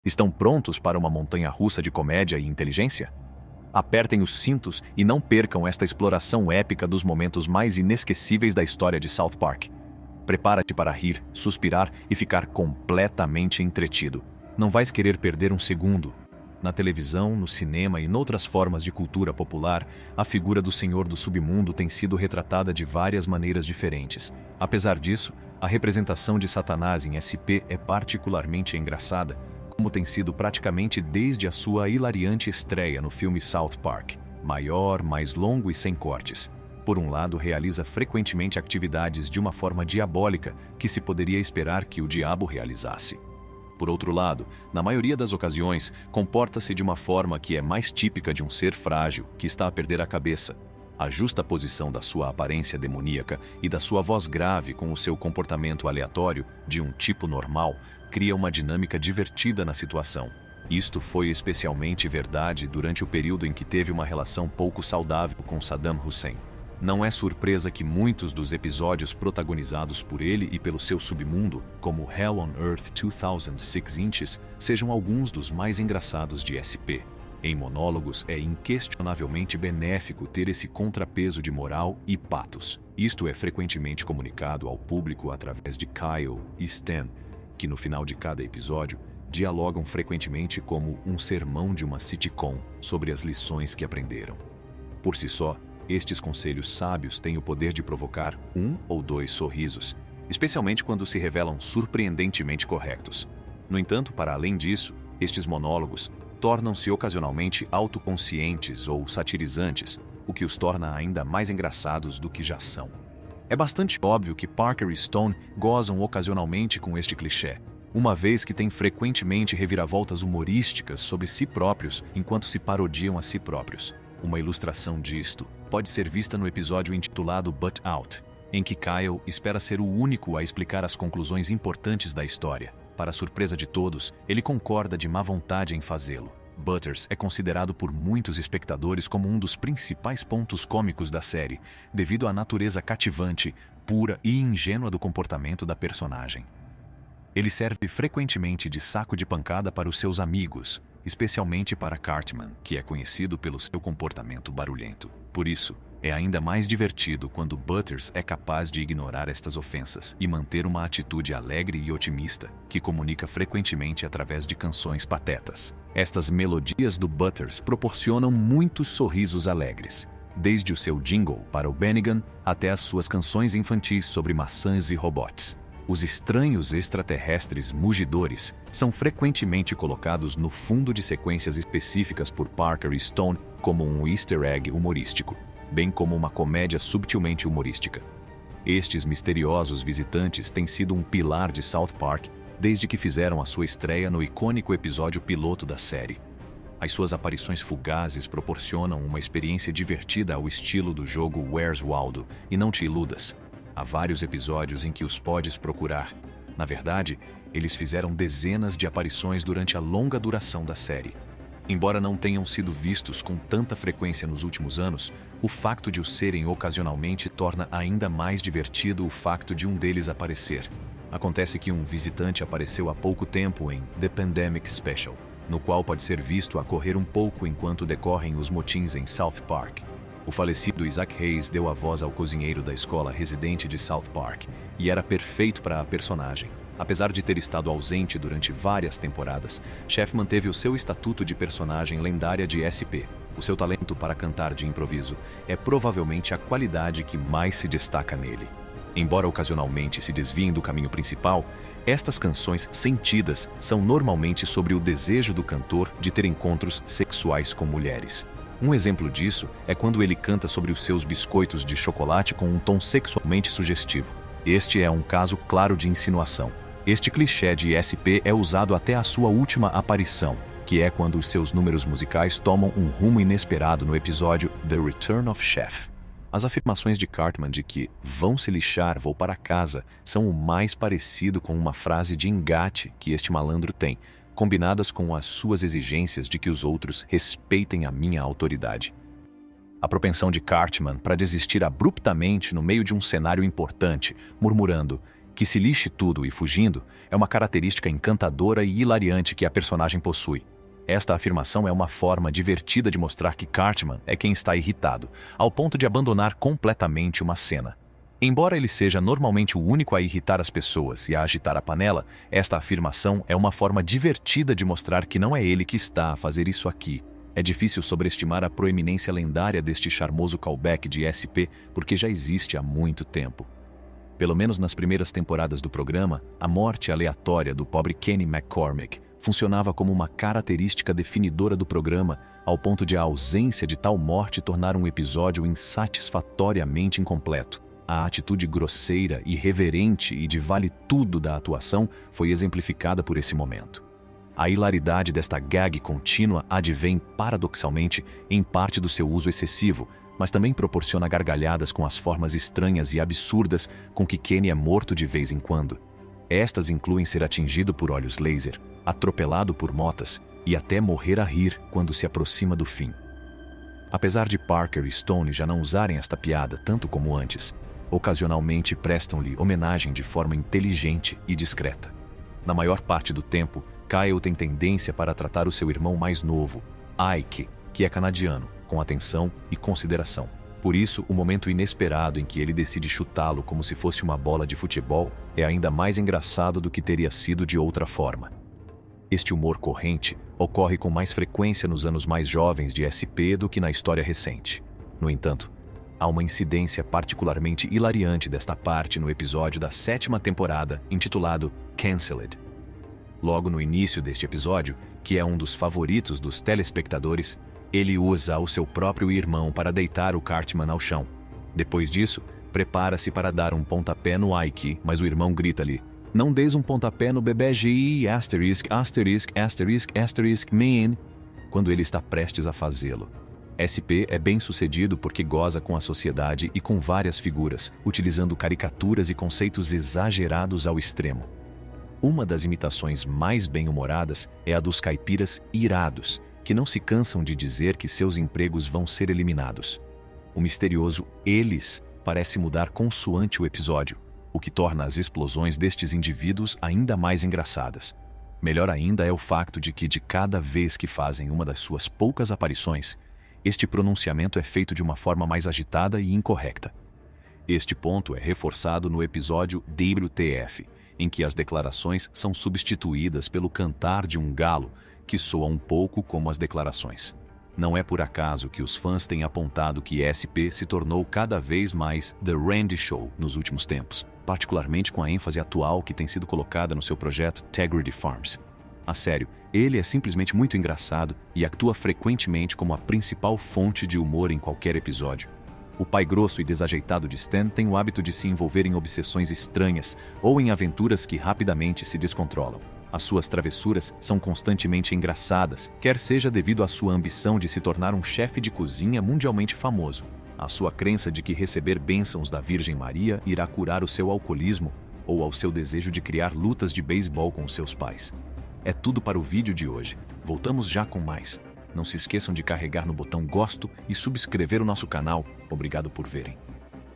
Estão prontos para uma montanha-russa de comédia e inteligência? Apertem os cintos e não percam esta exploração épica dos momentos mais inesquecíveis da história de South Park. Prepara-te para rir, suspirar e ficar completamente entretido. Não vais querer perder um segundo. Na televisão, no cinema e noutras formas de cultura popular, a figura do Senhor do Submundo tem sido retratada de várias maneiras diferentes. Apesar disso, a representação de Satanás em SP é particularmente engraçada, como tem sido praticamente desde a sua hilariante estreia no filme South Park. Maior, mais longo e sem cortes. Por um lado, realiza frequentemente atividades de uma forma diabólica que se poderia esperar que o diabo realizasse. Por outro lado, na maioria das ocasiões, comporta-se de uma forma que é mais típica de um ser frágil que está a perder a cabeça. A justaposição da sua aparência demoníaca e da sua voz grave com o seu comportamento aleatório, de um tipo normal, cria uma dinâmica divertida na situação. Isto foi especialmente verdade durante o período em que teve uma relação pouco saudável com Saddam Hussein. Não é surpresa que muitos dos episódios protagonizados por ele e pelo seu submundo, como Hell on Earth 2006 Inches, sejam alguns dos mais engraçados de SP. Em monólogos, é inquestionavelmente benéfico ter esse contrapeso de moral e patos. Isto é frequentemente comunicado ao público através de Kyle e Stan, que no final de cada episódio, dialogam frequentemente como um sermão de uma sitcom sobre as lições que aprenderam. Por si só, estes conselhos sábios têm o poder de provocar 1 ou 2 sorrisos, especialmente quando se revelam surpreendentemente corretos. No entanto, para além disso, estes monólogos tornam-se ocasionalmente autoconscientes ou satirizantes, o que os torna ainda mais engraçados do que já são. É bastante óbvio que Parker e Stone gozam ocasionalmente com este clichê, uma vez que têm frequentemente reviravoltas humorísticas sobre si próprios enquanto se parodiam a si próprios. Uma ilustração disto pode ser vista no episódio intitulado Butt Out, em que Kyle espera ser o único a explicar as conclusões importantes da história. Para a surpresa de todos, ele concorda de má vontade em fazê-lo. Butters é considerado por muitos espectadores como um dos principais pontos cômicos da série, devido à natureza cativante, pura e ingênua do comportamento da personagem. Ele serve frequentemente de saco de pancada para os seus amigos, especialmente para Cartman, que é conhecido pelo seu comportamento barulhento. Por isso, é ainda mais divertido quando Butters é capaz de ignorar estas ofensas e manter uma atitude alegre e otimista, que comunica frequentemente através de canções patetas. Estas melodias do Butters proporcionam muitos sorrisos alegres, desde o seu jingle para o Bennigan até as suas canções infantis sobre maçãs e robots. Os estranhos extraterrestres mugidores são frequentemente colocados no fundo de sequências específicas por Parker e Stone como um easter egg humorístico, bem como uma comédia subtilmente humorística. Estes misteriosos visitantes têm sido um pilar de South Park desde que fizeram a sua estreia no icônico episódio piloto da série. As suas aparições fugazes proporcionam uma experiência divertida ao estilo do jogo Where's Waldo, e não te iludas. Há vários episódios em que os podes procurar. Na verdade, eles fizeram dezenas de aparições durante a longa duração da série. Embora não tenham sido vistos com tanta frequência nos últimos anos, o facto de os serem ocasionalmente torna ainda mais divertido o facto de um deles aparecer. Acontece que um visitante apareceu há pouco tempo em The Pandemic Special, no qual pode ser visto a correr um pouco enquanto decorrem os motins em South Park. O falecido Isaac Hayes deu a voz ao cozinheiro da escola residente de South Park e era perfeito para a personagem. Apesar de ter estado ausente durante várias temporadas, Chef manteve o seu estatuto de personagem lendária de SP. O seu talento para cantar de improviso é provavelmente a qualidade que mais se destaca nele. Embora ocasionalmente se desviem do caminho principal, estas canções sentidas são normalmente sobre o desejo do cantor de ter encontros sexuais com mulheres. Um exemplo disso é quando ele canta sobre os seus biscoitos de chocolate com um tom sexualmente sugestivo. Este é um caso claro de insinuação. Este clichê de SP é usado até a sua última aparição, que é quando os seus números musicais tomam um rumo inesperado no episódio The Return of Chef. As afirmações de Cartman de que "vão se lixar, vou para casa" são o mais parecido com uma frase de engate que este malandro tem, combinadas com as suas exigências de que os outros respeitem a minha autoridade. A propensão de Cartman para desistir abruptamente no meio de um cenário importante, murmurando Que se lixe tudo e fugindo é uma característica encantadora e hilariante que a personagem possui. Esta afirmação é uma forma divertida de mostrar que Cartman é quem está irritado, ao ponto de abandonar completamente uma cena. Embora ele seja normalmente o único a irritar as pessoas e a agitar a panela, esta afirmação é uma forma divertida de mostrar que não é ele que está a fazer isso aqui. É difícil sobreestimar a proeminência lendária deste charmoso callback de SP, porque já existe há muito tempo. Pelo menos nas primeiras temporadas do programa, a morte aleatória do pobre Kenny McCormick funcionava como uma característica definidora do programa, ao ponto de a ausência de tal morte tornar um episódio insatisfatoriamente incompleto. A atitude grosseira, irreverente e de vale-tudo da atuação foi exemplificada por esse momento. A hilaridade desta gag contínua advém, paradoxalmente, em parte do seu uso excessivo, mas também proporciona gargalhadas com as formas estranhas e absurdas com que Kenny é morto de vez em quando. Estas incluem ser atingido por olhos laser, atropelado por motas e até morrer a rir quando se aproxima do fim. Apesar de Parker e Stone já não usarem esta piada tanto como antes, ocasionalmente prestam-lhe homenagem de forma inteligente e discreta. Na maior parte do tempo, Kyle tem tendência para tratar o seu irmão mais novo, Ike, que é canadiano, com atenção e consideração. Por isso, o momento inesperado em que ele decide chutá-lo como se fosse uma bola de futebol é ainda mais engraçado do que teria sido de outra forma. Este humor corrente ocorre com mais frequência nos anos mais jovens de SP do que na história recente. No entanto, há uma incidência particularmente hilariante desta parte no episódio da 7ª temporada, intitulado Cancelled. Logo no início deste episódio, que é um dos favoritos dos telespectadores, ele usa o seu próprio irmão para deitar o Cartman ao chão. Depois disso, prepara-se para dar um pontapé no Ike, mas o irmão grita-lhe: "Não deis um pontapé no bebê G, asterisk, asterisk, asterisk, asterisk, man", quando ele está prestes a fazê-lo. SP é bem sucedido porque goza com a sociedade e com várias figuras, utilizando caricaturas e conceitos exagerados ao extremo. Uma das imitações mais bem-humoradas é a dos caipiras irados, que não se cansam de dizer que seus empregos vão ser eliminados. O misterioso "eles" parece mudar consoante o episódio, o que torna as explosões destes indivíduos ainda mais engraçadas. Melhor ainda é o facto de que, de cada vez que fazem uma das suas poucas aparições, este pronunciamento é feito de uma forma mais agitada e incorreta. Este ponto é reforçado no episódio WTF, em que as declarações são substituídas pelo cantar de um galo, que soa um pouco como as declarações. Não é por acaso que os fãs têm apontado que SP se tornou cada vez mais The Randy Show nos últimos tempos, particularmente com a ênfase atual que tem sido colocada no seu projeto Integrity Farms. A sério, ele é simplesmente muito engraçado e atua frequentemente como a principal fonte de humor em qualquer episódio. O pai grosso e desajeitado de Stan tem o hábito de se envolver em obsessões estranhas ou em aventuras que rapidamente se descontrolam. As suas travessuras são constantemente engraçadas, quer seja devido à sua ambição de se tornar um chefe de cozinha mundialmente famoso, à sua crença de que receber bênçãos da Virgem Maria irá curar o seu alcoolismo, ou ao seu desejo de criar lutas de beisebol com seus pais. É tudo para o vídeo de hoje. Voltamos já com mais. Não se esqueçam de carregar no botão gosto e subscrever o nosso canal. Obrigado por verem.